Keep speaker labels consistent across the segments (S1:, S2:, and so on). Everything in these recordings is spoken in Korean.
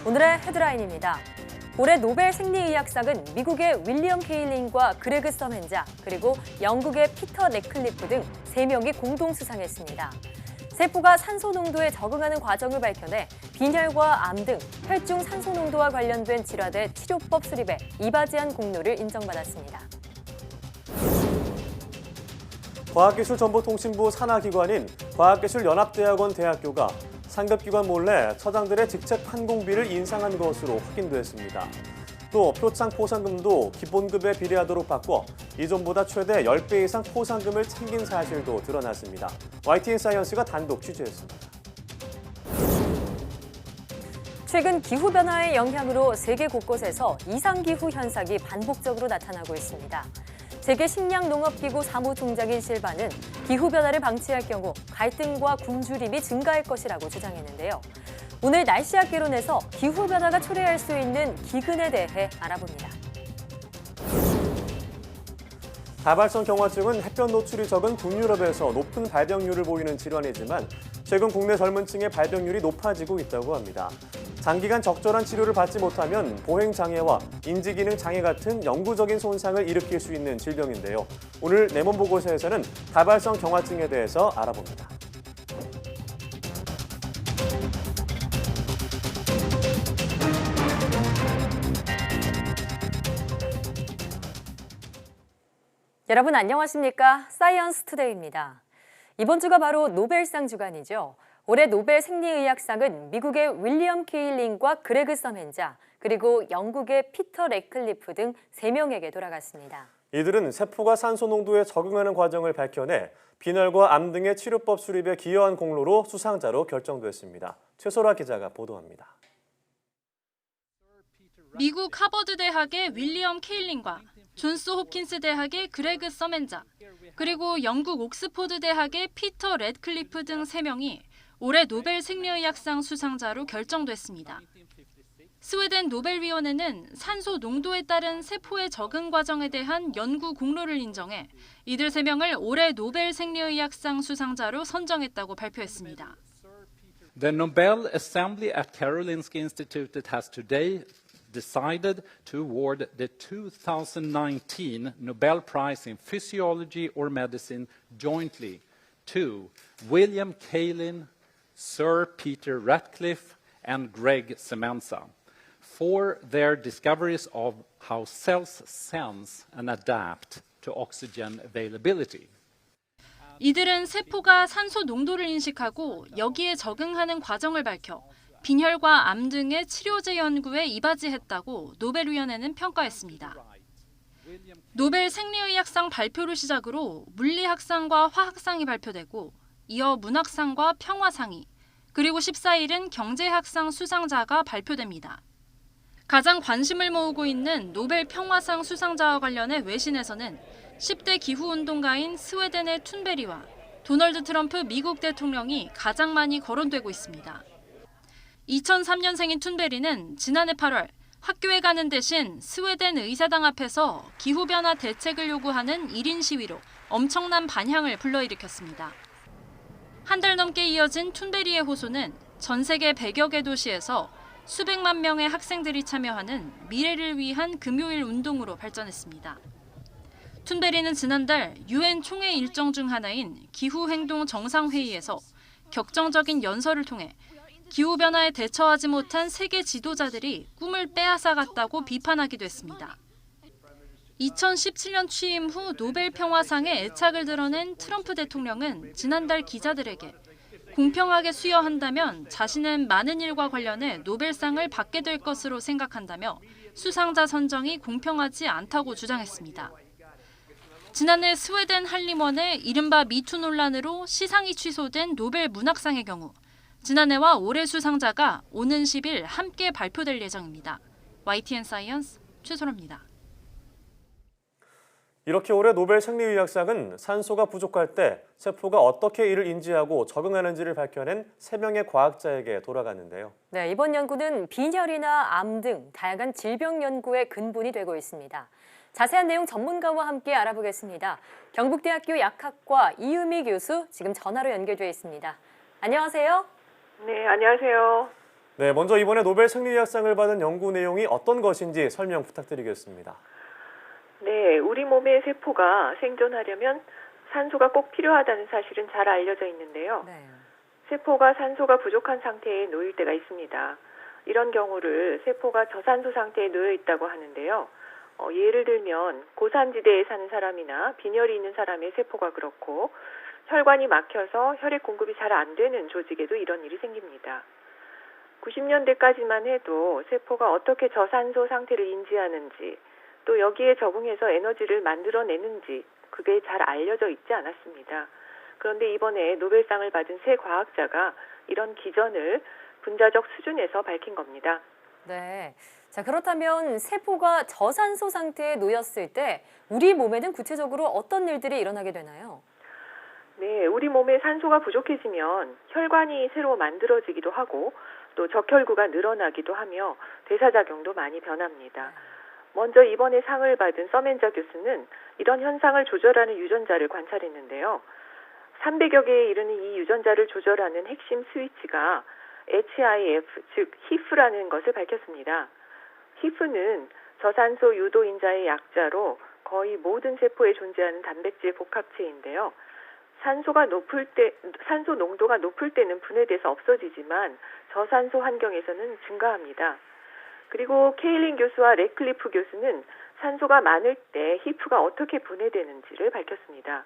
S1: 오늘의 헤드라인입니다. 올해 노벨 생리의학상은 미국의 윌리엄 케일린과 그레그 서멘자, 그리고 영국의 피터 래클리프 등 3명이 공동 수상했습니다. 세포가 산소 농도에 적응하는 과정을 밝혀내 빈혈과 암 등 혈중 산소 농도와 관련된 질환의 치료법 수립에 이바지한 공로를 인정받았습니다.
S2: 과학기술정보통신부 산하기관인 과학기술연합대학원 대학교가 상급기관 몰래 처장들의 직책 판공비를 인상한 것으로 확인됐습니다. 또 표창 포상금도 기본급에 비례하도록 바꿔 이전보다 최대 10배 이상 포상금을 챙긴 사실도 드러났습니다. YTN 사이언스가 단독 취재했습니다.
S1: 최근 기후변화의 영향으로 세계 곳곳에서 이상기후 현상이 반복적으로 나타나고 있습니다. 세계식량농업기구 사무총장인 실바는 기후변화를 방치할 경우 갈등과 굶주림이 증가할 것이라고 주장했는데요. 오늘 날씨학개론에서 기후변화가 초래할 수 있는 기근에 대해 알아봅니다.
S2: 다발성 경화증은 햇볕 노출이 적은 북유럽에서 높은 발병률을 보이는 질환이지만 최근 국내 젊은 층의 발병률이 높아지고 있다고 합니다. 장기간 적절한 치료를 받지 못하면 보행장애와 인지기능 장애 같은 영구적인 손상을 일으킬 수 있는 질병인데요. 오늘 내몸보고서에서는 다발성 경화증에 대해서 알아봅니다.
S1: 여러분 안녕하십니까? 사이언스 투데이입니다. 이번 주가 바로 노벨상 주간이죠. 올해 노벨 생리의학상은 미국의 윌리엄 케일린과 그레그 서멘자, 그리고 영국의 피터 래클리프 등 3명에게 돌아갔습니다.
S2: 이들은 세포가 산소 농도에 적응하는 과정을 밝혀내 빈혈과 암 등의 치료법 수립에 기여한 공로로 수상자로 결정됐습니다. 최소라 기자가 보도합니다.
S3: 미국 하버드 대학의 윌리엄 케일린과 존스 홉킨스 대학의 그레그 서멘자, 그리고 영국 옥스포드 대학의 피터 래클리프 등 3명이 올해 노벨 생리의학상 수상자로 결정됐습니다. 스웨덴 노벨위원회는 산소 농도에 따른 세포의 적응 과정에 대한 연구 공로를 인정해 이들 3명을 올해 노벨 생리의학상 수상자로 선정했다고 발표했습니다.
S4: The Nobel Assembly at Karolinska Institutet has today decided to award the 2019 Nobel Prize in Physiology or Medicine jointly to William Kaelin, Sir Peter Ratcliffe, and Greg Semenza for their discoveries of how cells sense and adapt to oxygen availability.
S3: 이들은 세포가 산소 농도를 인식하고 여기에 적응하는 과정을 밝혀 빈혈과 암 등의 치료제 연구에 이바지했다고 노벨위원회는 평가했습니다. 노벨 생리의학상 발표를 시작으로 물리학상과 화학상이 발표되고 이어 문학상과 평화상이, 그리고 14일은 경제학상 수상자가 발표됩니다. 가장 관심을 모으고 있는 노벨 평화상 수상자와 관련해 외신에서는 10대 기후운동가인 스웨덴의 툰베리와 도널드 트럼프 미국 대통령이 가장 많이 거론되고 있습니다. 2003년생인 툰베리는 지난해 8월 학교에 가는 대신 스웨덴 의사당 앞에서 기후변화 대책을 요구하는 1인 시위로 엄청난 반향을 불러일으켰습니다. 한 달 넘게 이어진 툰베리의 호소는 전 세계 100여 개 도시에서 수백만 명의 학생들이 참여하는 미래를 위한 금요일 운동으로 발전했습니다. 툰베리는 지난달 UN 총회 일정 중 하나인 기후행동 정상회의에서 격정적인 연설을 통해 기후변화에 대처하지 못한 세계 지도자들이 꿈을 빼앗아갔다고 비판하기도 했습니다. 2017년 취임 후 노벨 평화상에 애착을 드러낸 트럼프 대통령은 지난달 기자들에게 공평하게 수여한다면 자신은 많은 일과 관련해 노벨상을 받게 될 것으로 생각한다며 수상자 선정이 공평하지 않다고 주장했습니다. 지난해 스웨덴 한림원의 이른바 미투 논란으로 시상이 취소된 노벨 문학상의 경우 지난해와 올해 수상자가 오는 10일 함께 발표될 예정입니다. YTN 사이언스 최소라입니다.
S2: 이렇게 올해 노벨 생리의학상은 산소가 부족할 때 세포가 어떻게 이를 인지하고 적응하는지를 밝혀낸 3명의 과학자에게 돌아갔는데요.
S1: 네, 이번 연구는 빈혈이나 암 등 다양한 질병 연구의 근본이 되고 있습니다. 자세한 내용 전문가와 함께 알아보겠습니다. 경북대학교 약학과 이유미 교수 지금 전화로 연결돼 있습니다. 안녕하세요.
S5: 네, 안녕하세요.
S2: 네, 먼저 이번에 노벨 생리의학상을 받은 연구 내용이 어떤 것인지 설명 부탁드리겠습니다.
S5: 네, 우리 몸의 세포가 생존하려면 산소가 꼭 필요하다는 사실은 잘 알려져 있는데요.
S1: 네.
S5: 세포가 산소가 부족한 상태에 놓일 때가 있습니다. 이런 경우를 세포가 저산소 상태에 놓여 있다고 하는데요. 예를 들면 고산지대에 사는 사람이나 빈혈이 있는 사람의 세포가 그렇고 혈관이 막혀서 혈액 공급이 잘 안 되는 조직에도 이런 일이 생깁니다. 90년대까지만 해도 세포가 어떻게 저산소 상태를 인지하는지 또 여기에 적응해서 에너지를 만들어내는지 그게 잘 알려져 있지 않았습니다. 그런데 이번에 노벨상을 받은 세 과학자가 이런 기전을 분자적 수준에서 밝힌 겁니다.
S1: 네. 자, 그렇다면 세포가 저산소 상태에 놓였을 때 우리 몸에는 구체적으로 어떤 일들이 일어나게 되나요?
S5: 네, 우리 몸에 산소가 부족해지면 혈관이 새로 만들어지기도 하고 또 적혈구가 늘어나기도 하며 대사작용도 많이 변합니다. 먼저 이번에 상을 받은 서멘자 교수는 이런 현상을 조절하는 유전자를 관찰했는데요. 300여 개에 이르는 이 유전자를 조절하는 핵심 스위치가 HIF, 즉 HIF라는 것을 밝혔습니다. HIF는 저산소 유도인자의 약자로 거의 모든 세포에 존재하는 단백질 복합체인데요. 산소 농도가 높을 때는 분해돼서 없어지지만 저산소 환경에서는 증가합니다. 그리고 케일린 교수와 래클리프 교수는 산소가 많을 때 HIF가 어떻게 분해되는지를 밝혔습니다.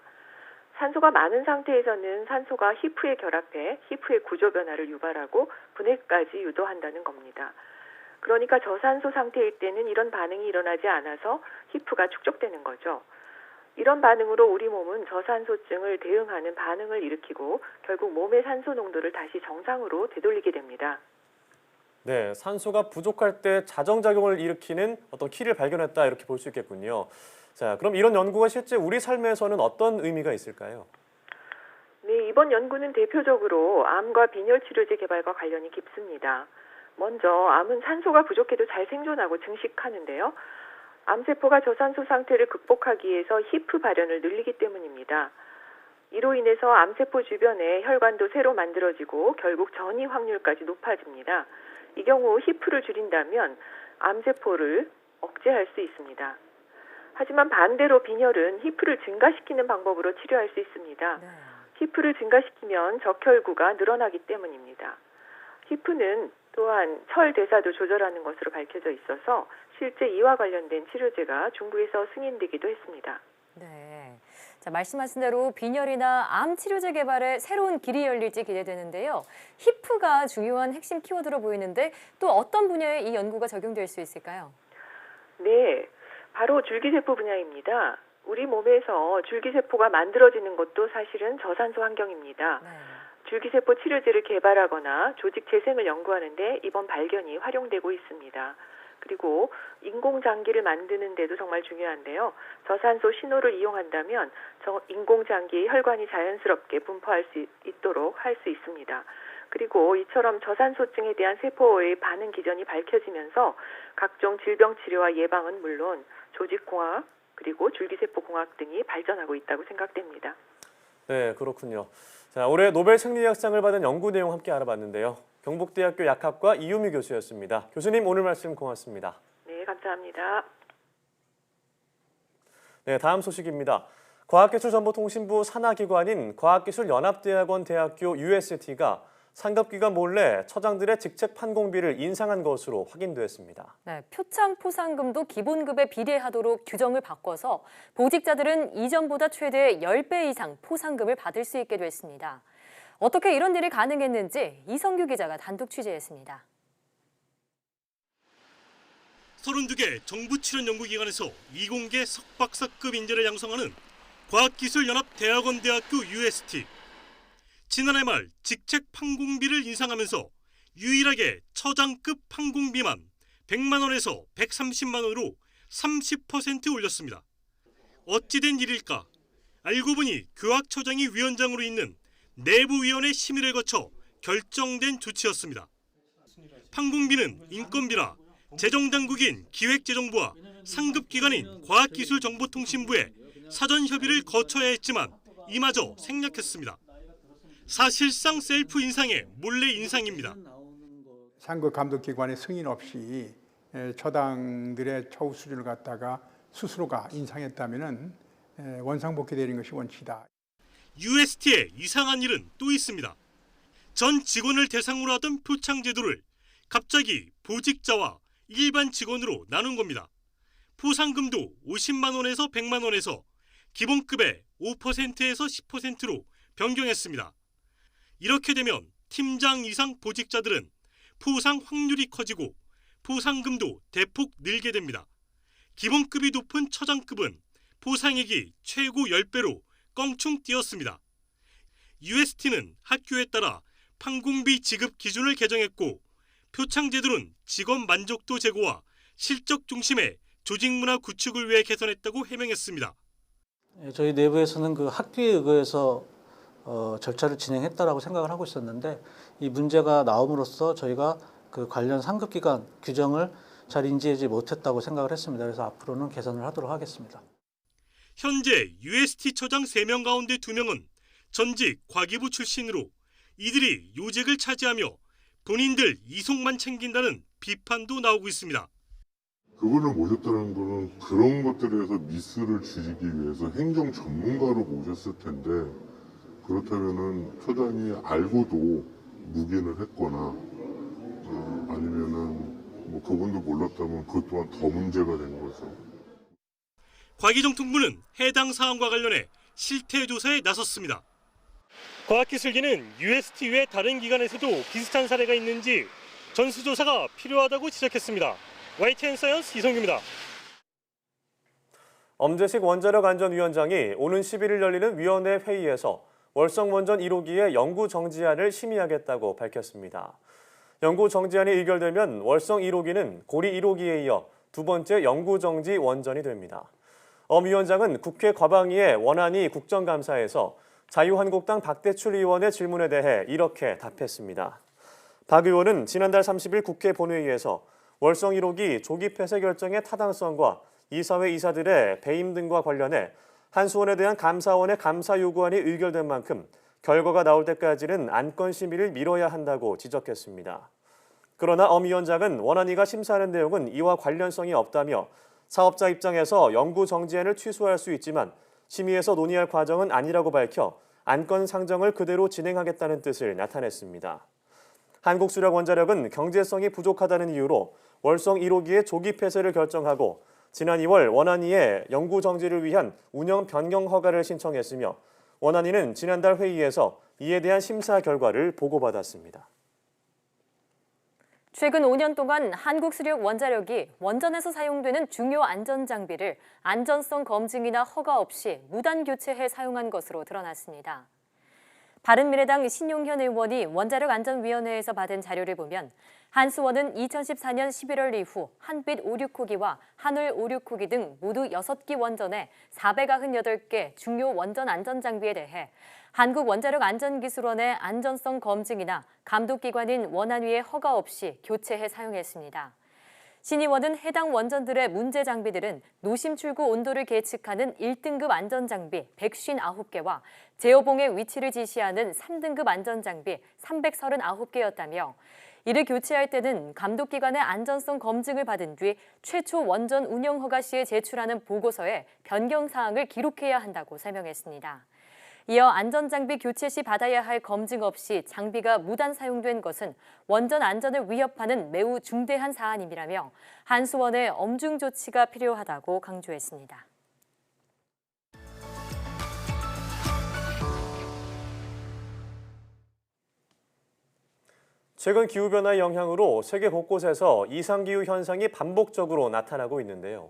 S5: 산소가 많은 상태에서는 산소가 HIF에 결합해 HIF의 구조 변화를 유발하고 분해까지 유도한다는 겁니다. 그러니까 저산소 상태일 때는 이런 반응이 일어나지 않아서 HIF가 축적되는 거죠. 이런 반응으로 우리 몸은 저산소증을 대응하는 반응을 일으키고 결국 몸의 산소 농도를 다시 정상으로 되돌리게 됩니다.
S2: 네, 산소가 부족할 때 자정작용을 일으키는 어떤 키를 발견했다 이렇게 볼 수 있겠군요. 자, 그럼 이런 연구가 실제 우리 삶에서는 어떤 의미가 있을까요?
S5: 네, 이번 연구는 대표적으로 암과 빈혈 치료제 개발과 관련이 깊습니다. 먼저 암은 산소가 부족해도 잘 생존하고 증식하는데요. 암세포가 저산소 상태를 극복하기 위해서 HIF 발현을 늘리기 때문입니다. 이로 인해서 암세포 주변에 혈관도 새로 만들어지고 결국 전이 확률까지 높아집니다. 이 경우 HIF를 줄인다면 암세포를 억제할 수 있습니다. 하지만 반대로 빈혈은 HIF를 증가시키는 방법으로 치료할 수 있습니다.
S1: 네.
S5: HIF를 증가시키면 적혈구가 늘어나기 때문입니다. HIF는 또한 철 대사도 조절하는 것으로 밝혀져 있어서 실제 이와 관련된 치료제가 중국에서 승인되기도 했습니다.
S1: 네. 자, 말씀하신 대로 빈혈이나 암 치료제 개발에 새로운 길이 열릴지 기대되는데요. HIF가 중요한 핵심 키워드로 보이는데 또 어떤 분야에 이 연구가 적용될 수 있을까요?
S5: 네, 바로 줄기세포 분야입니다. 우리 몸에서 줄기세포가 만들어지는 것도 사실은 저산소 환경입니다.
S1: 네.
S5: 줄기세포 치료제를 개발하거나 조직 재생을 연구하는데 이번 발견이 활용되고 있습니다. 그리고 인공장기를 만드는 데도 정말 중요한데요. 저산소 신호를 이용한다면 인공장기의 혈관이 자연스럽게 분포할 수 있도록 할 수 있습니다. 그리고 이처럼 저산소증에 대한 세포의 반응 기전이 밝혀지면서 각종 질병 치료와 예방은 물론 조직공학 그리고 줄기세포 공학 등이 발전하고 있다고 생각됩니다.
S2: 네, 그렇군요. 자, 올해 노벨 생리의학상을 받은 연구 내용 함께 알아봤는데요. 경북대학교 약학과 이유미 교수였습니다. 교수님 오늘 말씀 고맙습니다.
S5: 네, 감사합니다.
S2: 네, 다음 소식입니다. 과학기술정보통신부 산하기관인 과학기술연합대학원 대학교 UST가 상급기관 몰래 처장들의 직책 판공비를 인상한 것으로 확인됐습니다.
S1: 네, 표창 포상금도 기본급에 비례하도록 규정을 바꿔서 보직자들은 이전보다 최대 10배 이상 포상금을 받을 수 있게 됐습니다. 어떻게 이런 일이 가능했는지 이성규 기자가 단독 취재했습니다.
S6: 32개 정부 출연 연구기관에서 이공계 석박사급 인재를 양성하는 과학기술연합대학원대학교 UST. 지난해 말 직책 판공비를 인상하면서 유일하게 처장급 판공비만 100만 원에서 130만 원으로 30% 올렸습니다. 어찌된 일일까? 알고 보니 교학처장이 위원장으로 있는 내부위원회 심의를 거쳐 결정된 조치였습니다. 판공비는 인건비나 재정당국인 기획재정부와 상급기관인 과학기술정보통신부에 사전 협의를 거쳐야 했지만 이마저 생략했습니다. 사실상 셀프 인상의 몰래 인상입니다.
S7: 상급 감독기관의 승인 없이 처당들의 처우 수준을 갖다가 스스로가 인상했다면은 원상복귀되는 것이 원칙이다.
S6: UST에 이상한 일은 또 있습니다. 전 직원을 대상으로 하던 표창 제도를 갑자기 보직자와 일반 직원으로 나눈 겁니다. 포상금도 50만 원에서 100만 원에서 기본급의 5%에서 10%로 변경했습니다. 이렇게 되면 팀장 이상 보직자들은 포상 확률이 커지고 포상금도 대폭 늘게 됩니다. 기본급이 높은 처장급은 포상액이 최고 10배로 껑충 뛰었습니다. UST는 학교에 따라 판공비 지급 기준을 개정했고 표창 제도는 직원 만족도 제고와 실적 중심의 조직 문화 구축을 위해 개선했다고 해명했습니다.
S8: 저희 내부에서는 그 학교에 의거해서 절차를 진행했다라고 생각을 하고 있었는데 이 문제가 나옴으로써 저희가 그 관련 상급기관 규정을 잘 인지하지 못했다고 생각을 했습니다. 그래서 앞으로는 개선을 하도록 하겠습니다.
S6: 현재 UST 처장 3명 가운데 2명은 전직 과기부 출신으로 이들이 요직을 차지하며 본인들 이속만 챙긴다는 비판도 나오고 있습니다.
S9: 그분을 모셨다는 거는 그런 것들에서 미스를 줄이기 위해서 행정 전문가로 모셨을 텐데 그렇다면은 처장이 알고도 묵인을 했거나 아니면은 뭐 그분도 몰랐다면 그것 또한 더 문제가 된 거죠.
S6: 과기정통부는 해당 사안과 관련해 실태조사에 나섰습니다. 과학기술계는 UST 외 다른 기관에서도 비슷한 사례가 있는지 전수조사가 필요하다고 지적했습니다. YTN 사이언스 이성규입니다.
S2: 엄재식 원자력안전위원장이 오는 11일 열리는 위원회 회의에서 월성원전 1호기의 연구 정지안을 심의하겠다고 밝혔습니다. 연구 정지안이 의결되면 월성 1호기는 고리 1호기에 이어 두 번째 연구 정지 원전이 됩니다. 엄 위원장은 국회 과방위의 원안위 국정감사에서 자유한국당 박대출 의원의 질문에 대해 이렇게 답했습니다. 박 의원은 지난달 30일 국회 본회의에서 월성 1호기 조기 폐쇄 결정의 타당성과 이사회 이사들의 배임 등과 관련해 한수원에 대한 감사원의 감사 요구안이 의결된 만큼 결과가 나올 때까지는 안건 심의를 미뤄야 한다고 지적했습니다. 그러나 엄 위원장은 원안위가 심사하는 내용은 이와 관련성이 없다며 사업자 입장에서 연구 정지안을 취소할 수 있지만 심의에서 논의할 과정은 아니라고 밝혀 안건 상정을 그대로 진행하겠다는 뜻을 나타냈습니다. 한국수력원자력은 경제성이 부족하다는 이유로 월성 1호기의 조기 폐쇄를 결정하고 지난 2월 원안위에 연구 정지를 위한 운영 변경 허가를 신청했으며 원안위는 지난달 회의에서 이에 대한 심사 결과를 보고받았습니다.
S1: 최근 5년 동안 한국수력원자력이 원전에서 사용되는 중요 안전장비를 안전성 검증이나 허가 없이 무단 교체해 사용한 것으로 드러났습니다. 바른미래당 신용현 의원이 원자력안전위원회에서 받은 자료를 보면 한수원은 2014년 11월 이후 한빛 569기와 한울 569기 등 모두 6기 원전에 498개 중요 원전 안전장비에 대해 한국원자력안전기술원의 안전성 검증이나 감독기관인 원안위의 허가 없이 교체해 사용했습니다. 신 의원은 해당 원전들의 문제 장비들은 노심 출구 온도를 계측하는 1등급 안전장비 159개와 제어봉의 위치를 지시하는 3등급 안전장비 339개였다며 이를 교체할 때는 감독기관의 안전성 검증을 받은 뒤 최초 원전 운영 허가 시에 제출하는 보고서에 변경 사항을 기록해야 한다고 설명했습니다. 이어 안전장비 교체 시 받아야 할 검증 없이 장비가 무단 사용된 것은 원전 안전을 위협하는 매우 중대한 사안임이라며 한수원의 엄중 조치가 필요하다고 강조했습니다.
S2: 최근 기후변화의 영향으로 세계 곳곳에서 이상기후 현상이 반복적으로 나타나고 있는데요.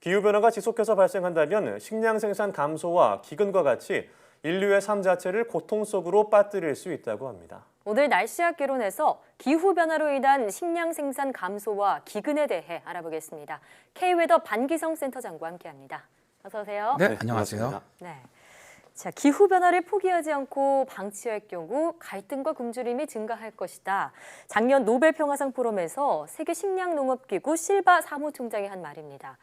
S2: 기후변화가 지속해서 발생한다면 식량 생산 감소와 기근과 같이 인류의 삶 자체를 고통 속으로 빠뜨릴 수 있다고 합니다.
S1: 오늘 날씨학 개론에서 기후변화로 인한 식량 생산 감소와 기근에 대해 알아보겠습니다. K웨더 반기성 센터장과 함께합니다. 어서 오세요.
S10: 네, 안녕하세요.
S1: 네. 자, 기후변화를 포기하지 않고 방치할 경우 갈등과 굶주림이 증가할 것이다. 작년 노벨 평화상 포럼에서 세계 식량농업기구 실바 사무총장이 한 말입니다.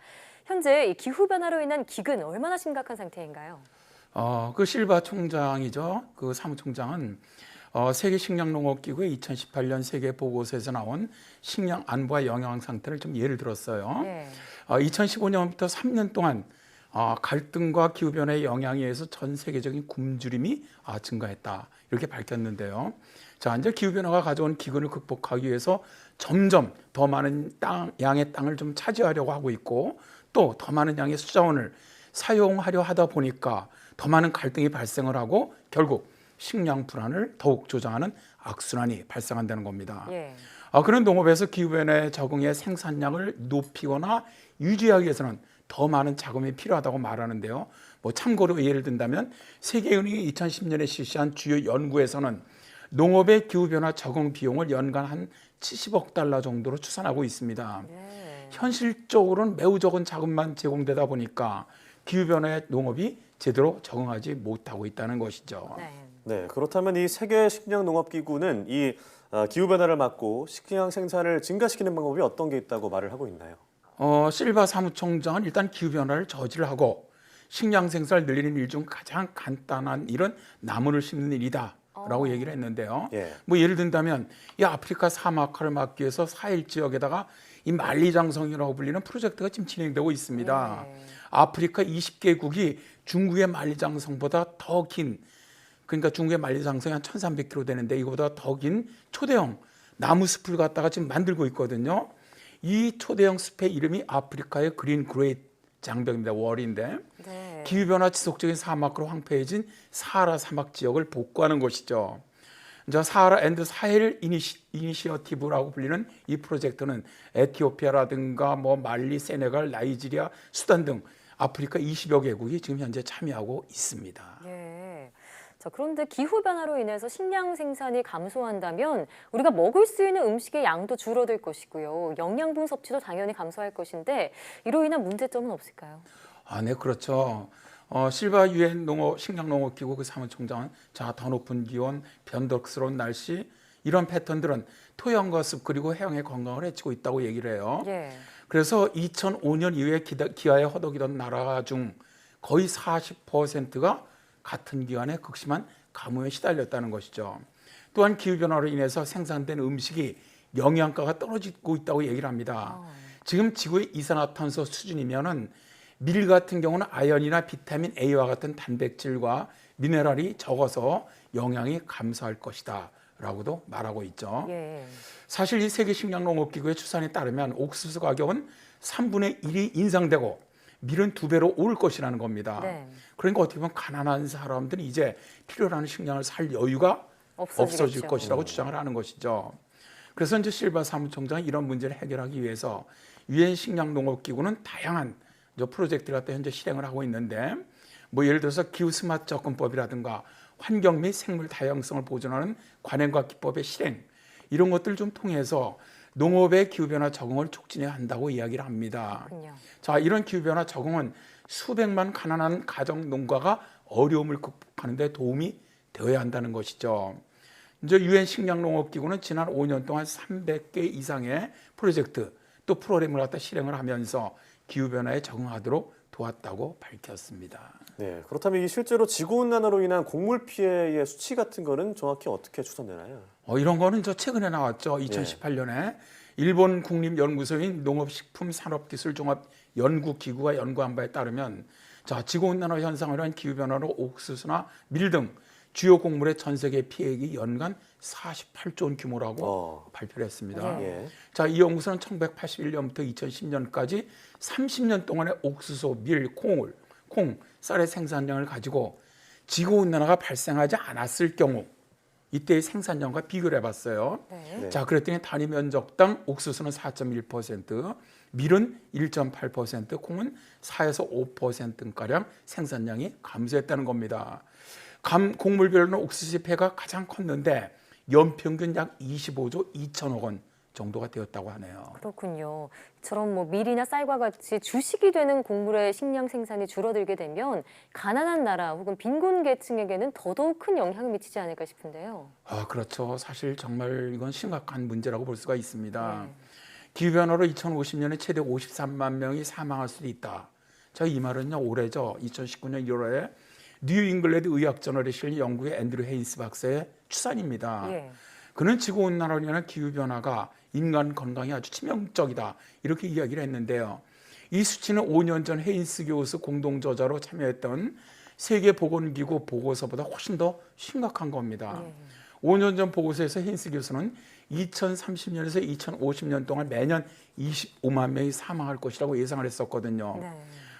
S1: 현재 이 기후변화로 인한 기근 얼마나 심각한 상태인가요?
S10: 그 실바 총장이죠. 그 사무총장은 세계 식량농업기구의 2018년 세계 보고서에서 나온 식량 안보와 영양 상태를 좀 예를 들었어요. 2015년부터 3년 동안 갈등과 기후변화의 영향에 의해서 전 세계적인 굶주림이 증가했다. 이렇게 밝혔는데요. 자, 이제 기후변화가 가져온 기근을 극복하기 위해서 점점 더 많은 양의 땅을 좀 차지하려고 하고 있고 또 더 많은 양의 수자원을 사용하려 하다 보니까 더 많은 갈등이 발생을 하고 결국 식량 불안을 더욱 조장하는 악순환이 발생한다는 겁니다. 그런 농업에서 기후변화에 적응해 생산량을 높이거나 유지하기 위해서는 더 많은 자금이 필요하다고 말하는데요. 뭐 참고로 예를 든다면 세계은행이 2010년에 실시한 주요 연구에서는 농업의 기후변화 적응 비용을 연간 한 70억 달러 정도로 추산하고 있습니다. 현실적으로는 매우 적은 자금만 제공되다 보니까 기후변화에 농업이 제대로 적응하지 못하고 있다는 것이죠.
S2: 네, 그렇다면 이 세계 식량농업기구는 이 기후변화를 막고 식량 생산을 증가시키는 방법이 어떤 게 있다고 말을 하고 있나요?
S10: 실바 사무총장은 일단 기후변화를 저지를 하고 식량 생산을 늘리는 일 중 가장 간단한 일은 나무를 심는 일이다. 라고 얘기를 했는데요. 뭐 예를 든다면 이 아프리카 사막화를 막기 위해서 사헬 지역에다가 이 만리장성이라고 불리는 프로젝트가 지금 진행되고 있습니다. 아프리카 20개국이 중국의 만리장성보다 더 긴, 그러니까 중국의 만리장성이 한 1300km 되는데 이거보다 더 긴 초대형 나무 숲을 갖다가 지금 만들고 있거든요. 이 초대형 숲의 이름이 아프리카의 그린 그레이트 장벽입니다. 월인데 기후변화 지속적인 사막으로 황폐해진 사하라 사막 지역을 복구하는 것이죠. 사하라 앤드 사헬 이니시어티브라고 불리는 이 프로젝트는 에티오피아라든가 뭐 말리, 세네갈, 나이지리아, 수단 등 아프리카 20여 개국이 지금 현재 참여하고 있습니다.
S1: 자, 그런데 기후변화로 인해서 식량 생산이 감소한다면 우리가 먹을 수 있는 음식의 양도 줄어들 것이고요. 영양분 섭취도 당연히 감소할 것인데 이로 인한 문제점은 없을까요?
S10: 네, 그렇죠. 실바 유엔 식량농업기구 그 사무총장은 더 높은 기온, 변덕스러운 날씨 이런 패턴들은 토양과 숲 그리고 해양의 건강을 해치고 있다고 얘기를 해요. 그래서 2005년 이후에 기아에 허덕이던 나라 중 거의 40%가 같은 기간에 극심한 가뭄에 시달렸다는 것이죠. 또한 기후변화로 인해서 생산된 음식이 영양가가 떨어지고 있다고 얘기를 합니다. 지금 지구의 이산화탄소 수준이면은 밀 같은 경우는 아연이나 비타민 A와 같은 단백질과 미네랄이 적어서 영양이 감소할 것이다 라고도 말하고 있죠. 사실 이 세계식량농업기구의 추산에 따르면 옥수수 가격은 3분의 1이 인상되고 밀은 2배로 오를 것이라는 겁니다. 그러니까 어떻게 보면 가난한 사람들은 이제 필요로 하는 식량을 살 여유가 없어질 것이라고 주장을 하는 것이죠. 그래서 이제 실바 사무총장이 이런 문제를 해결하기 위해서 유엔 식량농업기구는 다양한 프로젝트를 갖다 현재 실행을 하고 있는데 뭐 예를 들어서 기후 스마트 접근법이라든가 환경 및 생물 다양성을 보존하는 관행과 기법의 실행 이런 것들을 좀 통해서 농업의 기후변화 적응을 촉진해야 한다고 이야기를 합니다. 자, 이런 기후변화 적응은 수백만 가난한 가정 농가가 어려움을 극복하는 데 도움이 되어야 한다는 것이죠. 이제 유엔 식량농업기구는 지난 5년 동안 300개 이상의 프로젝트 또 프로그램을 갖다 실행을 하면서 기후변화에 적응하도록 도왔다고 밝혔습니다.
S2: 네, 그렇다면 이 실제로 지구온난화로 인한 곡물 피해의 수치 같은 거는 정확히 어떻게 추산되나요?
S10: 이런 거는 최근에 나왔죠. 2018년에 일본 국립연구소인 농업식품산업기술종합연구기구가 연구한 바에 따르면 지구온난화 현상으로 한 기후변화로 옥수수나 밀 등 주요 곡물의 전 세계 피해액이 연간 48조 원 규모라고 발표를 했습니다. 이 연구소는 1981년부터 2010년까지 30년 동안의 옥수수, 밀, 콩, 쌀의 생산량을 가지고 지구온난화가 발생하지 않았을 경우 이때의 생산량과 비교를 해봤어요. 자, 그랬더니 단위 면적당 옥수수는 4.1%, 밀은 1.8%, 콩은 4에서 5%가량 생산량이 감소했다는 겁니다. 곡물별로는 옥수수의 폐가 가장 컸는데 연평균 약 25조 2천억 원 정도가 되었다고 하네요.
S1: 그렇군요. 이처럼 뭐 밀이나 쌀과 같이 주식이 되는 곡물의 식량 생산이 줄어들게 되면 가난한 나라 혹은 빈곤 계층에게는 더더욱 큰 영향을 미치지 않을까 싶은데요.
S10: 그렇죠. 사실 정말 이건 심각한 문제라고 볼 수가 있습니다. 기후변화로 2050년에 최대 53만 명이 사망할 수도 있다. 이 말은요, 올해죠. 2019년 1월에 뉴 잉글랜드 의학 저널에 실린 영국의 앤드류 헤인스 박사의 추산입니다.
S1: 예.
S10: 그는 지구온난화로 인한 기후변화가 인간 건강에 아주 치명적이다 이렇게 이야기를 했는데요. 이 수치는 5년 전 헤인스 교수 공동 저자로 참여했던 세계보건기구 보고서보다 훨씬 더 심각한 겁니다. 5년 전 보고서에서 헤인스 교수는 2030년에서 2050년 동안 매년 25만 명이 사망할 것이라고 예상을 했었거든요.
S1: 네.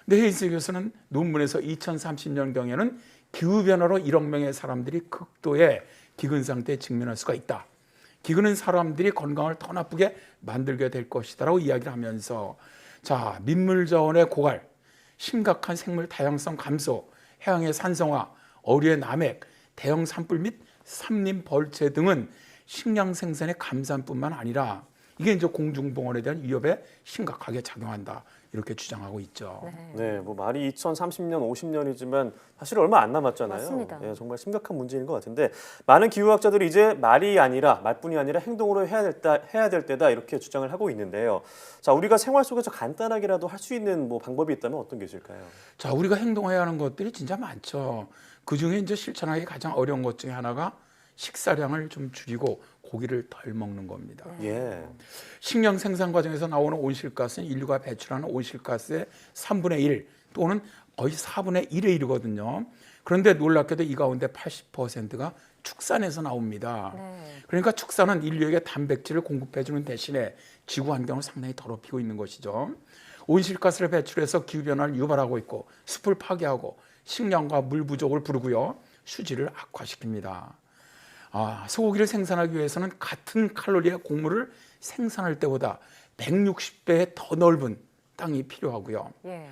S10: 근데 헤인스 교수는 논문에서 2030년경에는 기후변화로 1억 명의 사람들이 극도의 기근 상태에 직면할 수가 있다. 기근은 사람들이 건강을 더 나쁘게 만들게 될 것이다라고 이야기를 하면서 자, 민물 자원의 고갈, 심각한 생물 다양성 감소, 해양의 산성화, 어류의 남획, 대형 산불 및 삼림 벌채 등은 식량 생산의 감산뿐만 아니라 이게 이제 공중보건에 대한 위협에 심각하게 작용한다. 이렇게 주장하고 있죠.
S2: 네, 뭐 말이 2030년, 50년이지만 사실 얼마 안 남았잖아요.
S1: 맞습니다.
S2: 예, 정말 심각한 문제인 것 같은데 많은 기후학자들이 이제 말뿐이 아니라 행동으로 해야 될 때다 이렇게 주장을 하고 있는데요. 자, 우리가 생활 속에서 간단하게라도 할 수 있는 뭐 방법이 있다면 어떤 게 있을까요?
S10: 자, 우리가 행동해야 하는 것들이 진짜 많죠. 그 중에 이제 실천하기 가장 어려운 것 중에 하나가 식사량을 좀 줄이고 고기를 덜 먹는 겁니다.
S2: 예.
S10: 식량 생산 과정에서 나오는 온실가스는 인류가 배출하는 온실가스의 3분의 1 또는 거의 4분의 1에 이르거든요. 그런데 놀랍게도 이 가운데 80%가 축산에서 나옵니다. 그러니까 축산은 인류에게 단백질을 공급해주는 대신에 지구 환경을 상당히 더럽히고 있는 것이죠. 온실가스를 배출해서 기후변화를 유발하고 있고 숲을 파괴하고 식량과 물 부족을 부르고요. 수질을 악화시킵니다. 소고기를 생산하기 위해서는 같은 칼로리의 곡물을 생산할 때보다 160배 더 넓은 땅이 필요하고요.
S1: 예.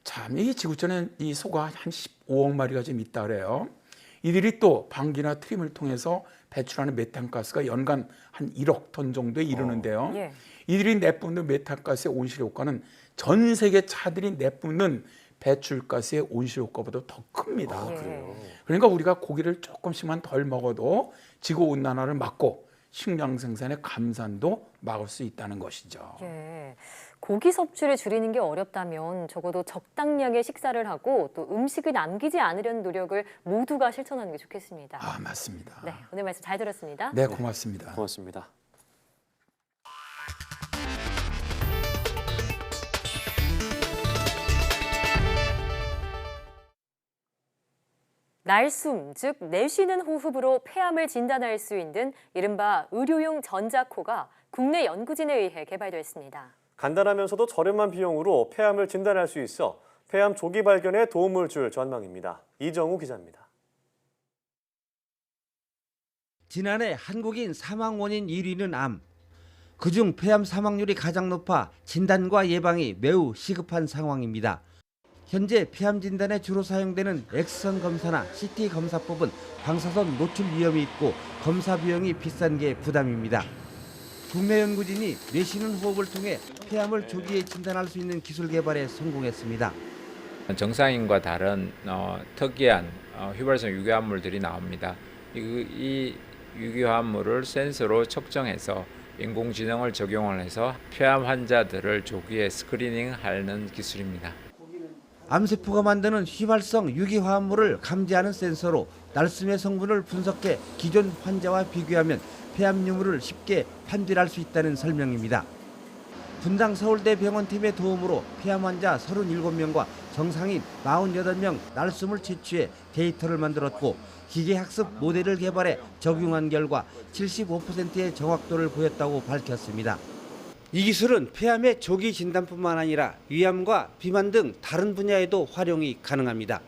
S10: 참, 이 지구촌에 이 소가 한 15억 마리가 지금 있다 그래요. 이들이 또 방귀나 트림을 통해서 배출하는 메탄가스가 연간 한 1억 톤 정도에 이르는데요.
S1: 예.
S10: 이들이 내뿜는 메탄가스의 온실 효과는 전 세계 차들이 내뿜는 배출가스의 온실 효과보다 더 큽니다.
S1: 그래요?
S10: 그러니까 우리가 고기를 조금씩만 덜 먹어도 지구온난화를 막고 식량 생산의 감산도 막을 수 있다는 것이죠.
S1: 예. 고기 섭취를 줄이는 게 어렵다면 적어도 적당량의 식사를 하고 또 음식을 남기지 않으려는 노력을 모두가 실천하는 게 좋겠습니다.
S10: 맞습니다.
S1: 네, 오늘 말씀 잘 들었습니다.
S10: 네, 고맙습니다.
S2: 고맙습니다.
S1: 날숨, 즉 내쉬는 호흡으로 폐암을 진단할 수 있는 이른바 의료용 전자코가 국내 연구진에 의해 개발됐습니다.
S2: 간단하면서도 저렴한 비용으로 폐암을 진단할 수 있어 폐암 조기 발견에 도움을 줄 전망입니다. 이정우 기자입니다.
S11: 지난해 한국인 사망 원인 1위는 암. 그중 폐암 사망률이 가장 높아 진단과 예방이 매우 시급한 상황입니다. 현재 폐암 진단에 주로 사용되는 엑스선 검사나 CT 검사법은 방사선 노출 위험이 있고 검사 비용이 비싼 게 부담입니다. 국내 연구진이 내쉬는 호흡을 통해 폐암을 조기에 진단할 수 있는 기술 개발에 성공했습니다.
S12: 정상인과 다른 특이한 휘발성 유기화합물들이 나옵니다. 이 유기화합물을 센서로 측정해서 인공지능을 적용을 해서 폐암 환자들을 조기에 스크리닝하는 기술입니다.
S11: 암세포가 만드는 휘발성 유기화합물을 감지하는 센서로 날숨의 성분을 분석해 기존 환자와 비교하면 폐암 유무를 쉽게 판별할 수 있다는 설명입니다. 분당 서울대 병원팀의 도움으로 폐암 환자 37명과 정상인 48명 날숨을 채취해 데이터를 만들었고 기계학습 모델을 개발해 적용한 결과 75%의 정확도를 보였다고 밝혔습니다. 이 기술은 폐암의 조기 진단뿐만 아니라 위암과 비만 등 다른 분야에도 활용이 가능합니다.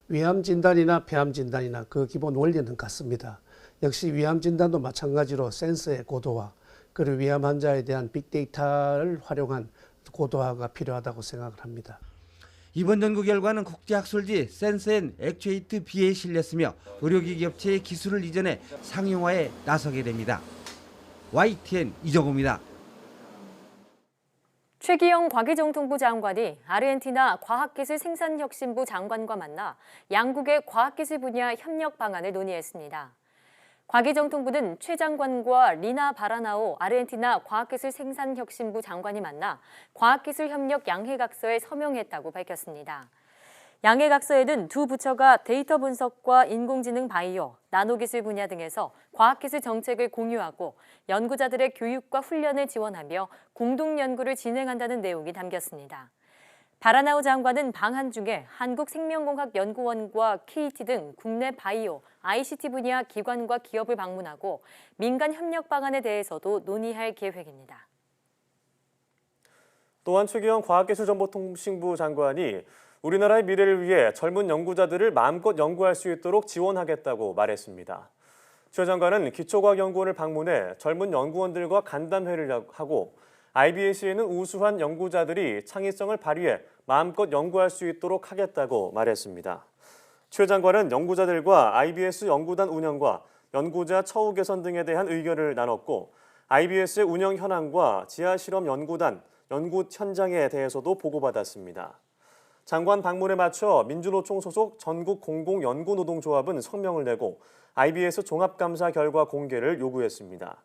S13: 위암 진단이나 폐암 진단이나 그 기본 원리는 같습니다. 역시 위암 진단도 마찬가지로 센서의 고도화, 그리고 위암 환자에 대한 빅데이터를 활용한 고도화가 필요하다고 생각을 합니다.
S11: 이번 연구 결과는 국제학술지 센서 앤 액추에이트 B에 실렸으며 의료기기 업체의 기술을 이전해 상용화에 나서게 됩니다. YTN 이정우입니다.
S1: 최기영 과기정통부 장관이 아르헨티나 과학기술생산혁신부 장관과 만나 양국의 과학기술 분야 협력 방안을 논의했습니다. 과기정통부는 최 장관과 리나 바라나오 아르헨티나 과학기술생산혁신부 장관이 만나 과학기술협력 양해각서에 서명했다고 밝혔습니다. 양해각서에는 두 부처가 데이터 분석과 인공지능 바이오, 나노기술 분야 등에서 과학기술 정책을 공유하고 연구자들의 교육과 훈련을 지원하며 공동 연구를 진행한다는 내용이 담겼습니다. 바라나우 장관은 방한 중에 한국생명공학연구원과 KT 등 국내 바이오, ICT 분야 기관과 기업을 방문하고 민간 협력 방안에 대해서도 논의할 계획입니다.
S2: 또한 최기현 과학기술정보통신부 장관이 우리나라의 미래를 위해 젊은 연구자들을 마음껏 연구할 수 있도록 지원하겠다고 말했습니다. 최 장관은 기초과학연구원을 방문해 젊은 연구원들과 간담회를 하고 IBS에는 우수한 연구자들이 창의성을 발휘해 마음껏 연구할 수 있도록 하겠다고 말했습니다. 최 장관은 연구자들과 IBS 연구단 운영과 연구자 처우 개선 등에 대한 의견을 나눴고 IBS의 운영 현황과 지하실험 연구단, 연구 현장에 대해서도 보고받았습니다. 장관 방문에 맞춰 민주노총 소속 전국 공공연구노동조합은 성명을 내고 IBS 종합감사 결과 공개를 요구했습니다.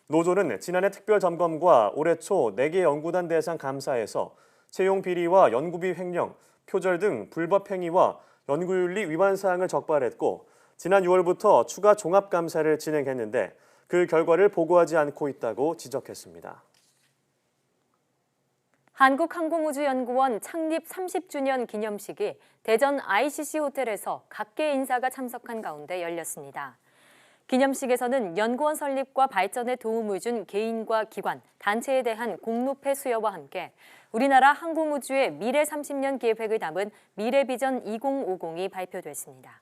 S2: 노조는 지난해 특별점검과 올해 초 4개 연구단 대상 감사에서 채용 비리와 연구비 횡령, 표절 등 불법 행위와 연구윤리 위반 사항을 적발했고 지난 6월부터 추가 종합감사를 진행했는데 그 결과를 보고하지 않고 있다고 지적했습니다.
S1: 한국항공우주연구원 창립 30주년 기념식이 대전 ICC 호텔에서 각계 인사가 참석한 가운데 열렸습니다. 기념식에서는 연구원 설립과 발전에 도움을 준 개인과 기관, 단체에 대한 공로패 수여와 함께 우리나라 항공우주의 미래 30년 계획을 담은 미래비전 2050이 발표됐습니다.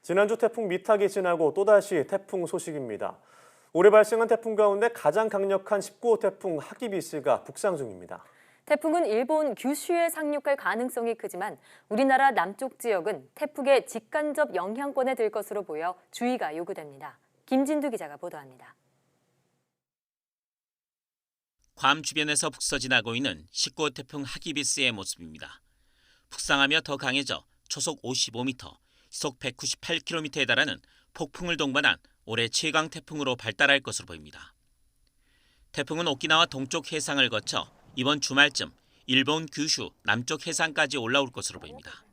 S2: 지난주 태풍 미탁이 지나고 또다시 태풍 소식입니다. 올해 발생한 태풍 가운데 가장 강력한 19호 태풍 하기비스가 북상 중입니다.
S1: 태풍은 일본 규슈에 상륙할 가능성이 크지만 우리나라 남쪽 지역은 태풍의 직간접 영향권에 들 것으로 보여 주의가 요구됩니다. 김진두 기자가 보도합니다.
S14: 괌 주변에서 북서진하고 있는 19호 태풍 하기비스의 모습입니다. 북상하며 더 강해져 초속 55m, 시속 198km에 달하는 폭풍을 동반한 올해 최강 태풍으로 발달할 것으로 보입니다. 태풍은 오키나와 동쪽 해상을 거쳐 이번 주말쯤 일본 규슈 남쪽 해상까지 올라올 것으로 보입니다.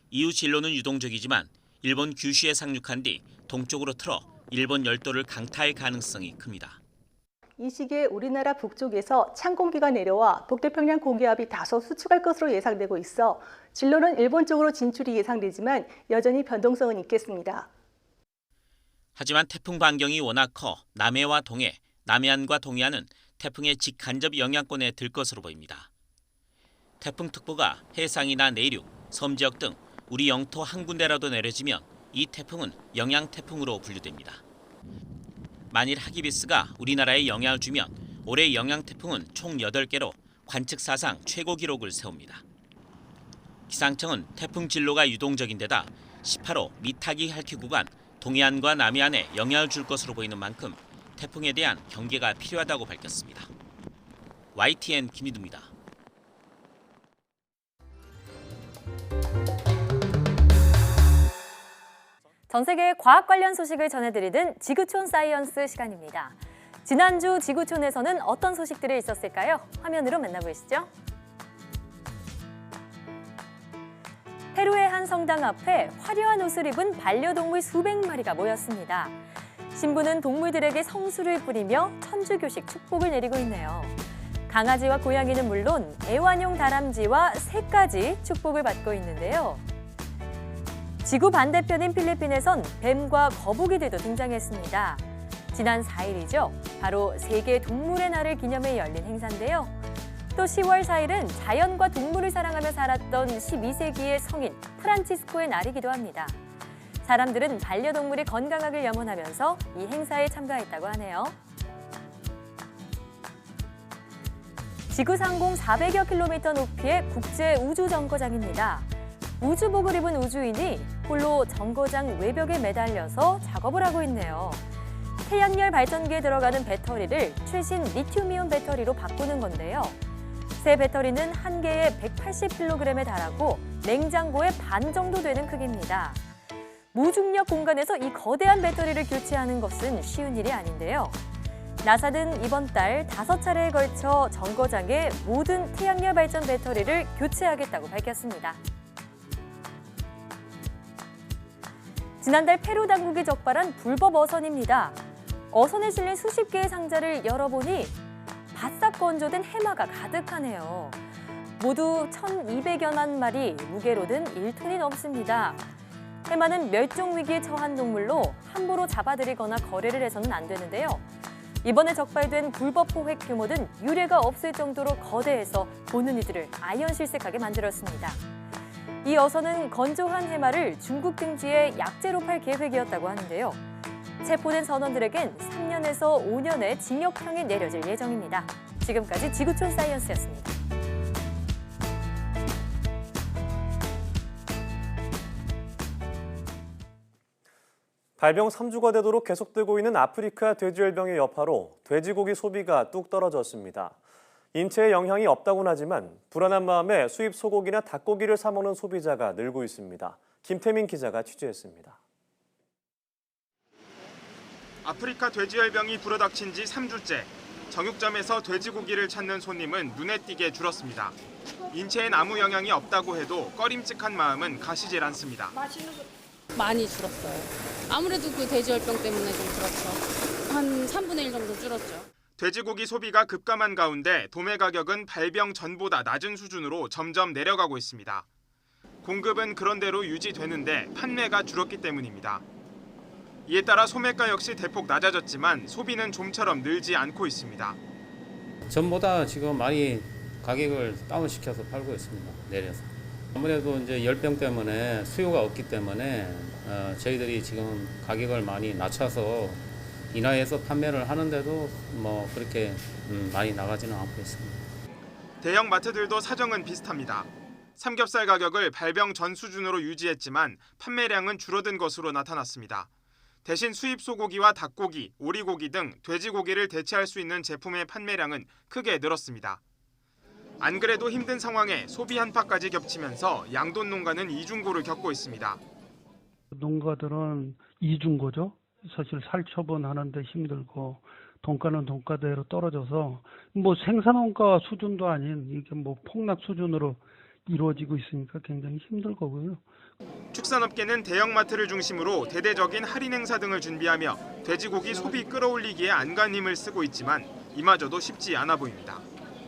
S14: 이후 진로는 유동적이지만 일본 규슈에 상륙한 뒤 동쪽으로 틀어 일본 열도를 강타할 가능성이 큽니다.
S15: 이 시기에 우리나라 북쪽에서 찬 공기가 내려와 북태평양 고기압이 다소 수축할 것으로 예상되고 있어 진로는 일본 쪽으로 진출이 예상되지만 여전히 변동성은 있겠습니다.
S14: 하지만 태풍 반경이 워낙 커 남해와 동해, 남해안과 동해안은 태풍의 직간접 영향권에 들 것으로 보입니다. 태풍특보가 해상이나 내륙, 섬 지역 등 우리 영토 한 군데라도 내려지면 이 태풍은 영향태풍으로 분류됩니다. 만일 하기비스가 우리나라에 영향을 주면 올해 영향태풍은 총 8개로 관측 사상 최고 기록을 세웁니다. 기상청은 태풍 진로가 유동적인 데다 18호 미타기 할퀴 구간 동해안과 남해안에 영향을 줄 것으로 보이는 만큼 태풍에 대한 경계가 필요하다고 밝혔습니다. YTN 김희두입니다.
S1: 전 세계 과학 관련 소식을 전해드리는 지구촌 사이언스 시간입니다. 지난주 지구촌에서는 어떤 소식들이 있었을까요? 화면으로 만나보시죠. 페루의 한 성당 앞에 화려한 옷을 입은 반려동물 수백 마리가 모였습니다. 신부는 동물들에게 성수를 뿌리며 천주교식 축복을 내리고 있네요. 강아지와 고양이는 물론 애완용 다람쥐와 새까지 축복을 받고 있는데요. 지구 반대편인 필리핀에선 뱀과 거북이들도 등장했습니다. 지난 4일이죠. 바로 세계 동물의 날을 기념해 열린 행사인데요. 또 10월 4일은 자연과 동물을 사랑하며 살았던 12세기의 성인 프란치스코의 날이기도 합니다. 사람들은 반려동물이 건강하길 염원하면서 이 행사에 참가했다고 하네요. 지구 상공 400여 킬로미터 높이의 국제 우주 정거장입니다. 우주복을 입은 우주인이 홀로 정거장 외벽에 매달려서 작업을 하고 있네요. 태양열 발전기에 들어가는 배터리를 최신 리튬이온 배터리로 바꾸는 건데요. 새 배터리는 한 개에 180kg에 달하고 냉장고의 반 정도 되는 크기입니다. 무중력 공간에서 이 거대한 배터리를 교체하는 것은 쉬운 일이 아닌데요. 나사는 이번 달 5차례에 걸쳐 정거장의 모든 태양열 발전 배터리를 교체하겠다고 밝혔습니다. 지난달 페루 당국이 적발한 불법 어선입니다. 어선에 실린 수십 개의 상자를 열어보니 바싹 건조된 해마가 가득하네요. 모두 1,200여만 마리, 무게로는 1톤이 넘습니다. 해마는 멸종 위기에 처한 동물로 함부로 잡아들이거나 거래를 해서는 안 되는데요. 이번에 적발된 불법 포획 규모는 유례가 없을 정도로 거대해서 보는 이들을 아연실색하게 만들었습니다. 이 어선은 건조한 해마를 중국 등지에 약재로 팔 계획이었다고 하는데요. 체포된 선원들에겐 3년에서 5년의 징역형이 내려질 예정입니다. 지금까지 지구촌 사이언스였습니다.
S2: 발병 3주가 되도록 계속되고 있는 아프리카 돼지열병의 여파로 돼지고기 소비가 뚝 떨어졌습니다. 인체에 영향이 없다고는 하지만 불안한 마음에 수입 소고기나 닭고기를 사 먹는 소비자가 늘고 있습니다. 김태민 기자가 취재했습니다.
S16: 아프리카 돼지열병이 불어닥친 지 3주째. 정육점에서 돼지고기를 찾는 손님은 눈에 띄게 줄었습니다. 인체엔 아무 영향이 없다고 해도 꺼림칙한 마음은 가시질 않습니다.
S17: 많이 줄었어요. 아무래도 그 돼지열병 때문에 좀 줄었죠. 한 3분의 1 정도 줄었죠.
S16: 돼지고기 소비가 급감한 가운데 도매 가격은 발병 전보다 낮은 수준으로 점점 내려가고 있습니다. 공급은 그런대로 유지되는데 판매가 줄었기 때문입니다. 이에 따라 소매가 역시 대폭 낮아졌지만 소비는 좀처럼 늘지 않고 있습니다.
S18: 전보다 지금 많이 가격을 다운시켜서 팔고 있습니다. 내려서. 아무래도 이제 열병 때문에 수요가 없기 때문에 저희들이 지금 가격을 많이 낮춰서 인하해서 판매를 하는데도 뭐 그렇게 많이 나가지는 않고 있습니다.
S16: 대형 마트들도 사정은 비슷합니다. 삼겹살 가격을 발병 전 수준으로 유지했지만 판매량은 줄어든 것으로 나타났습니다. 대신 수입 소고기와 닭고기, 오리고기 등 돼지고기를 대체할 수 있는 제품의 판매량은 크게 늘었습니다. 안 그래도 힘든 상황에 소비 한파까지 겹치면서 양돈 농가는 이중고를 겪고 있습니다.
S19: 농가들은 이중고죠. 사실 살처분하는데 힘들고 돈가는 돈가대로 떨어져서 뭐 생산원가 수준도 아닌 이게 뭐 폭락 수준으로 이루어지고 있으니까 굉장히 힘들 거고요.
S16: 축산업계는 대형마트를 중심으로 대대적인 할인 행사 등을 준비하며 돼지고기 소비 끌어올리기에 안간힘을 쓰고 있지만 이마저도 쉽지 않아 보입니다.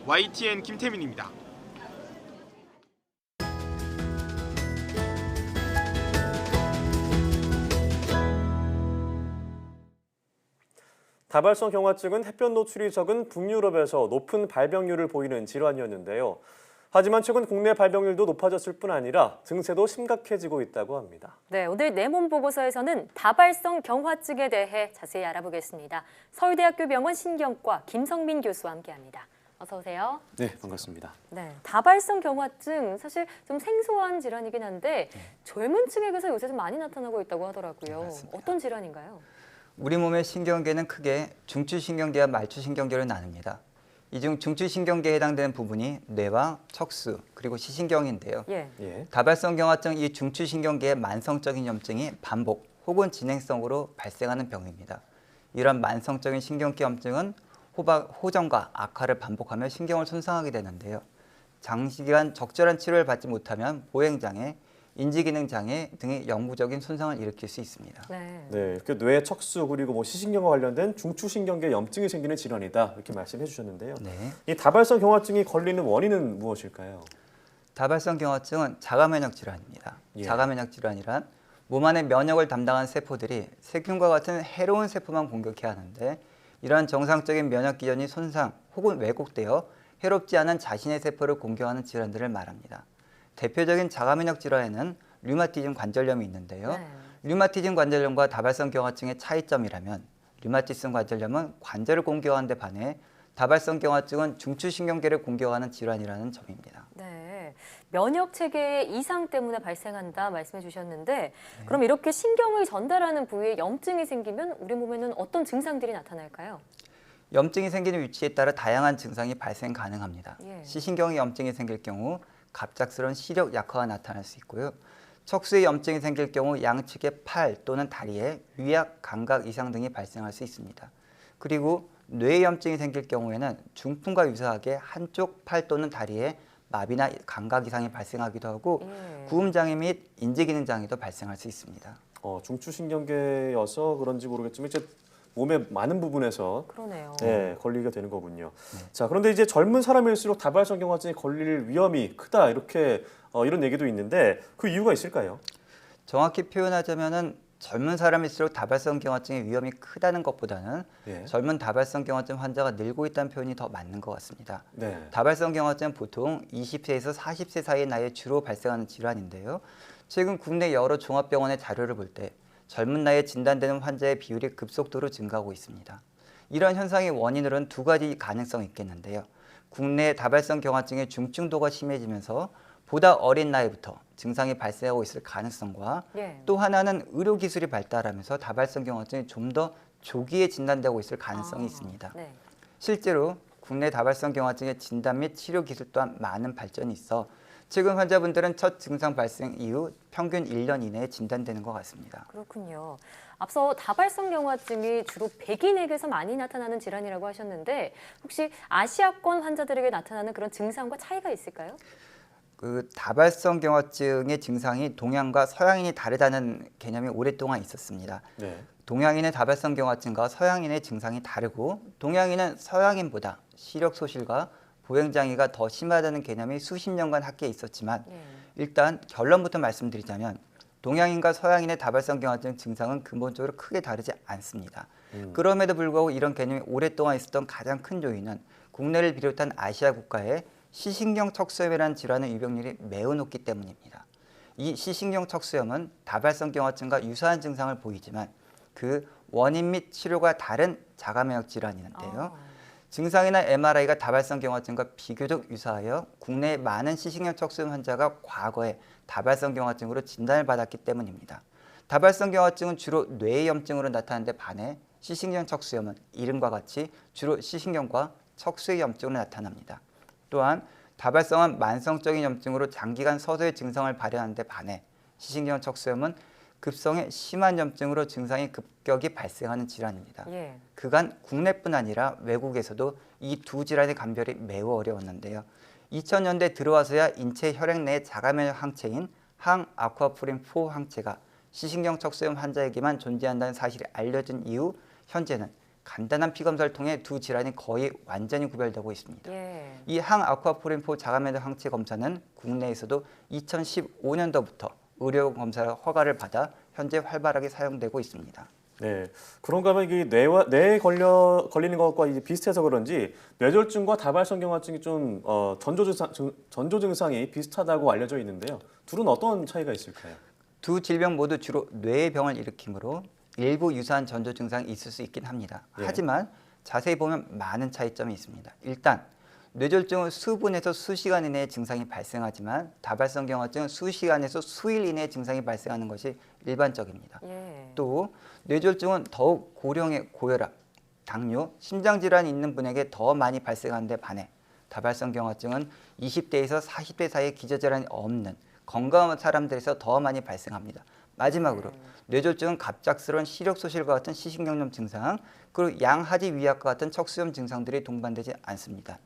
S16: YTN 김태민입니다.
S2: 다발성 경화증은 햇볕 노출이 적은 북유럽에서 높은 발병률을 보이는 질환이었는데요. 하지만 최근 국내 발병률도 높아졌을 뿐 아니라 증세도 심각해지고 있다고 합니다.
S1: 네, 오늘 내 몸 보고서에서는 다발성 경화증에 대해 자세히 알아보겠습니다. 서울대학교 병원 신경과 김성민 교수와 함께합니다. 어서 오세요.
S2: 네, 반갑습니다.
S1: 네, 다발성 경화증 사실 좀 생소한 질환이긴 한데 젊은 층에게서 요새 좀 많이 나타나고 있다고 하더라고요. 어떤 질환인가요?
S20: 우리 몸의 신경계는 크게 중추신경계와 말추신경계로 나눕니다. 이 중 중추신경계에 해당되는 부분이 뇌와 척수 그리고 시신경인데요. 다발성 경화증 이 중추신경계의 만성적인 염증이 반복 혹은 진행성으로 발생하는 병입니다. 이런 만성적인 신경계 염증은 호전과 악화를 반복하며 신경을 손상하게 되는데요. 장시간 적절한 치료를 받지 못하면 보행장애, 인지기능장애 등의 영구적인 손상을 일으킬 수 있습니다.
S2: 네, 이렇게 뇌, 척수 그리고 뭐 시신경과 관련된 중추신경계 염증이 생기는 질환이다 이렇게 말씀해 주셨는데요. 이 다발성 경화증이 걸리는 원인은 무엇일까요?
S20: 다발성 경화증은 자가면역 질환입니다. 자가면역 질환이란 몸 안의 면역을 담당한 세포들이 세균과 같은 해로운 세포만 공격해야 하는데 이러한 정상적인 면역 기전이 손상 혹은 왜곡되어 해롭지 않은 자신의 세포를 공격하는 질환들을 말합니다. 대표적인 자가면역 질환에는 류마티즘 관절염이 있는데요. 류마티즘 관절염과 다발성 경화증의 차이점이라면 류마티즘 관절염은 관절을 공격하는 데 반해 다발성 경화증은 중추신경계를 공격하는 질환이라는 점입니다.
S1: 네, 면역 체계의 이상 때문에 발생한다 말씀해 주셨는데 그럼 이렇게 신경을 전달하는 부위에 염증이 생기면 우리 몸에는 어떤 증상들이 나타날까요?
S20: 염증이 생기는 위치에 따라 다양한 증상이 발생 가능합니다. 시신경에 염증이 생길 경우 갑작스러운 시력 약화가 나타날 수 있고요. 척수에 염증이 생길 경우 양측의 팔 또는 다리에 위약, 감각 이상 등이 발생할 수 있습니다. 그리고 뇌염증이 생길 경우에는 중풍과 유사하게 한쪽 팔 또는 다리에 마비나 감각 이상이 발생하기도 하고 구음장애 및 인지기능 장애도 발생할 수 있습니다.
S2: 중추신경계여서 그런지 모르겠지만 이제 몸의 많은 부분에서
S1: 그러네요.
S2: 네, 걸리게 되는 거군요. 자, 그런데 이제 젊은 사람일수록 다발성 경화증에 걸릴 위험이 크다 이렇게 이런 얘기도 있는데 그 이유가 있을까요?
S20: 정확히 표현하자면은 젊은 사람일수록 다발성 경화증의 위험이 크다는 것보다는 젊은 다발성 경화증 환자가 늘고 있다는 표현이 더 맞는 것 같습니다. 다발성 경화증은 보통 20세에서 40세 사이의 나이에 주로 발생하는 질환인데요. 최근 국내 여러 종합병원의 자료를 볼 때 젊은 나이에 진단되는 환자의 비율이 급속도로 증가하고 있습니다. 이런 현상의 원인으로는 두 가지 가능성이 있겠는데요. 국내 다발성 경화증의 중증도가 심해지면서 보다 어린 나이부터 증상이 발생하고 있을 가능성과 또 하나는 의료기술이 발달하면서 다발성 경화증이 좀 더 조기에 진단되고 있을 가능성이 있습니다. 실제로 국내 다발성 경화증의 진단 및 치료 기술 또한 많은 발전이 있어 최근 환자분들은 첫 증상 발생 이후 평균 1년 이내에 진단되는 것 같습니다.
S1: 그렇군요. 앞서 다발성 경화증이 주로 백인에게서 많이 나타나는 질환이라고 하셨는데 혹시 아시아권 환자들에게 나타나는 그런 증상과 차이가 있을까요?
S20: 그 다발성 경화증의 증상이 동양과 서양인이 다르다는 개념이 오랫동안 있었습니다. 동양인의 다발성 경화증과 서양인의 증상이 다르고 동양인은 서양인보다 시력 소실과 보행장애가 더 심하다는 개념이 수십 년간 학계에 있었지만 일단 결론부터 말씀드리자면 동양인과 서양인의 다발성 경화증 증상은 근본적으로 크게 다르지 않습니다. 그럼에도 불구하고 이런 개념이 오랫동안 있었던 가장 큰 요인은 국내를 비롯한 아시아 국가의 시신경 척수염이라는 질환의 유병률이 매우 높기 때문입니다. 이 시신경 척수염은 다발성 경화증과 유사한 증상을 보이지만 그 원인 및 치료가 다른 자가면역 질환이는데요. 증상이나 MRI가 다발성 경화증과 비교적 유사하여 국내의 많은 시신경 척수염 환자가 과거에 다발성 경화증으로 진단을 받았기 때문입니다. 다발성 경화증은 주로 뇌의 염증으로 나타나는데 반해 시신경 척수염은 이름과 같이 주로 시신경과 척수의 염증으로 나타납니다. 또한 다발성은 만성적인 염증으로 장기간 서서히 증상을 발현하는 데 반해 시신경 척수염은 급성의 심한 염증으로 증상이 급격히 발생하는 질환입니다. 그간 국내뿐 아니라 외국에서도 이 두 질환의 감별이 매우 어려웠는데요. 2000년대 들어와서야 인체 혈액 내의 자가면역 항체인 항아쿠아프린4 항체가 시신경 척수염 환자에게만 존재한다는 사실이 알려진 이후 현재는 간단한 피검사를 통해 두 질환이 거의 완전히 구별되고 있습니다. 이 항아쿠아프린4 자가면역 항체 검사는 국내에서도 2015년도부터 의료검사 허가를 받아 현재 활발하게 사용되고 있습니다.
S2: 네, 그런가 하면 이게 뇌에 걸리는 것과 이제 비슷해서 그런지 뇌졸중과 다발성 경화증이 좀 전조 증상이 비슷하다고 알려져 있는데요. 둘은 어떤 차이가 있을까요?
S20: 두 질병 모두 주로 뇌의 병을 일으키므로 일부 유사한 전조 증상이 있을 수 있긴 합니다. 하지만 자세히 보면 많은 차이점이 있습니다. 일단 뇌졸중은 수분에서 수시간 이내에 증상이 발생하지만 다발성 경화증은 수시간에서 수일 이내에 증상이 발생하는 것이 일반적입니다. 또 뇌졸중은 더욱 고령의 고혈압, 당뇨, 심장질환이 있는 분에게 더 많이 발생하는 데 반해 다발성 경화증은 20대에서 40대 사이에 기저질환이 없는 건강한 사람들에서 더 많이 발생합니다. 마지막으로 뇌졸중은 갑작스러운 시력 소실과 같은 시신경염 증상, 그리고 양하지 위압과 같은 척수염 증상들이 동반되지 않습니다.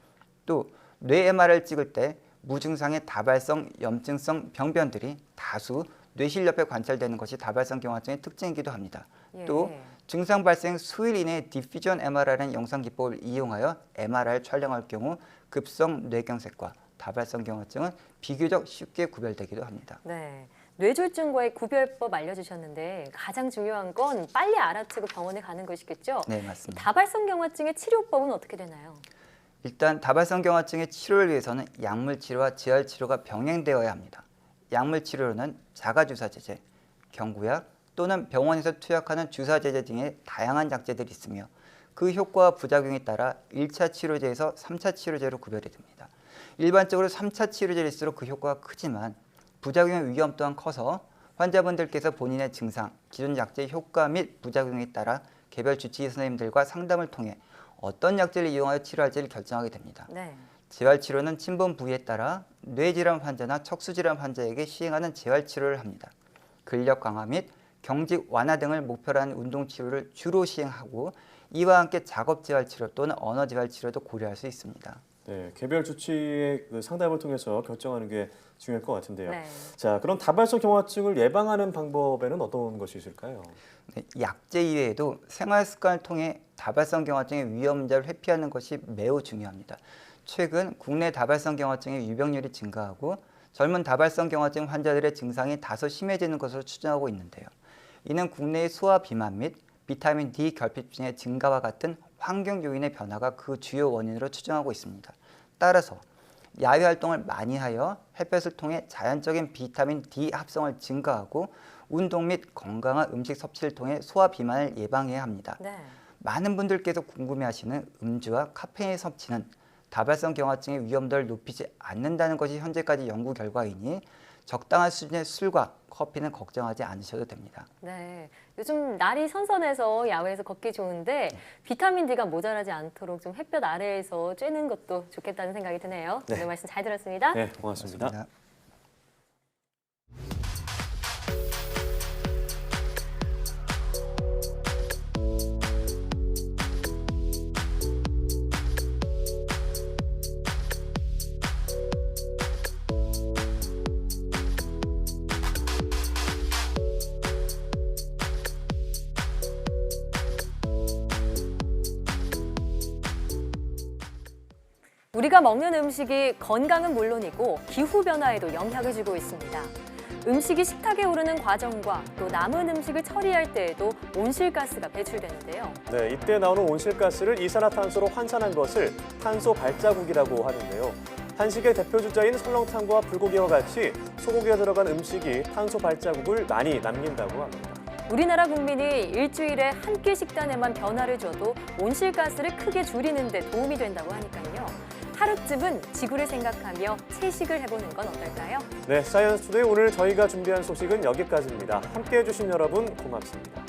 S20: 또 뇌 MRI를 찍을 때 무증상의 다발성 염증성 병변들이 다수 뇌실 옆에 관찰되는 것이 다발성 경화증의 특징이기도 합니다. 또 증상 발생 수일 이내에 디퓨전 MRI라는 영상 기법을 이용하여 MRI를 촬영할 경우 급성 뇌경색과 다발성 경화증은 비교적 쉽게 구별되기도 합니다.
S1: 뇌졸중과의 구별법 알려주셨는데 가장 중요한 건 빨리 알아채고 병원에 가는 것이겠죠?
S20: 네, 맞습니다.
S1: 다발성 경화증의 치료법은 어떻게 되나요?
S20: 일단 다발성 경화증의 치료를 위해서는 약물 치료와 재활 치료가 병행되어야 합니다. 약물 치료로는 자가주사제제, 경구약 또는 병원에서 투약하는 주사제제 등의 다양한 약제들이 있으며 그 효과와 부작용에 따라 1차 치료제에서 3차 치료제로 구별이 됩니다. 일반적으로 3차 치료제일수록 그 효과가 크지만 부작용의 위험 또한 커서 환자분들께서 본인의 증상, 기존 약제의 효과 및 부작용에 따라 개별 주치의 선생님들과 상담을 통해 어떤 약제를 이용하여 치료할지를 결정하게 됩니다. 재활치료는 침범 부위에 따라 뇌질환 환자나 척수질환 환자에게 시행하는 재활치료를 합니다. 근력 강화 및 경직 완화 등을 목표로 하는 운동 치료를 주로 시행하고 이와 함께 작업 재활 치료 또는 언어 재활 치료도 고려할 수 있습니다.
S2: 네, 개별 주치의 그 상담을 통해서 결정하는 게 중요할 것 같은데요.
S20: 네.
S2: 자, 그럼 다발성 경화증을 예방하는 방법에는 어떤 것이 있을까요?
S20: 네, 약제 이외에도 생활 습관을 통해 다발성 경화증의 위험자를 회피하는 것이 매우 중요합니다. 최근 국내 다발성 경화증의 유병률이 증가하고 젊은 다발성 경화증 환자들의 증상이 다소 심해지는 것으로 추정하고 있는데요. 이는 국내의 소화 비만 및 비타민 D 결핍증의 증가와 같은 환경 요인의 변화가 그 주요 원인으로 추정하고 있습니다. 따라서 야외 활동을 많이 하여 햇볕을 통해 자연적인 비타민 D 합성을 증가하고 운동 및 건강한 음식 섭취를 통해 소화 비만을 예방해야 합니다.
S1: 네.
S20: 많은 분들께서 궁금해하시는 음주와 카페인 섭취는 다발성 경화증의 위험도를 높이지 않는다는 것이 현재까지 연구 결과이니 적당한 수준의 술과 커피는 걱정하지 않으셔도 됩니다.
S1: 네, 요즘 날이 선선해서 야외에서 걷기 좋은데 비타민 D가 모자라지 않도록 좀 햇볕 아래에서 쬐는 것도 좋겠다는 생각이 드네요.
S2: 네.
S1: 오늘 말씀 잘 들었습니다.
S2: 네, 고맙습니다.
S1: 우리가 먹는 음식이 건강은 물론이고 기후 변화에도 영향을 주고 있습니다. 음식이 식탁에 오르는 과정과 또 남은 음식을 처리할 때에도 온실가스가 배출되는데요.
S2: 네, 이때 나오는 온실가스를 이산화탄소로 환산한 것을 탄소 발자국이라고 하는데요. 한식의 대표 주자인 설렁탕과 불고기와 같이 소고기가 들어간 음식이 탄소 발자국을 많이 남긴다고 합니다.
S1: 우리나라 국민이 일주일에 한 끼 식단에만 변화를 줘도 온실가스를 크게 줄이는 데 도움이 된다고 하니까요. 하루쯤은 지구를 생각하며 채식을 해보는 건 어떨까요?
S2: 네, 사이언스 투데이 오늘 저희가 준비한 소식은 여기까지입니다. 함께해 주신 여러분 고맙습니다.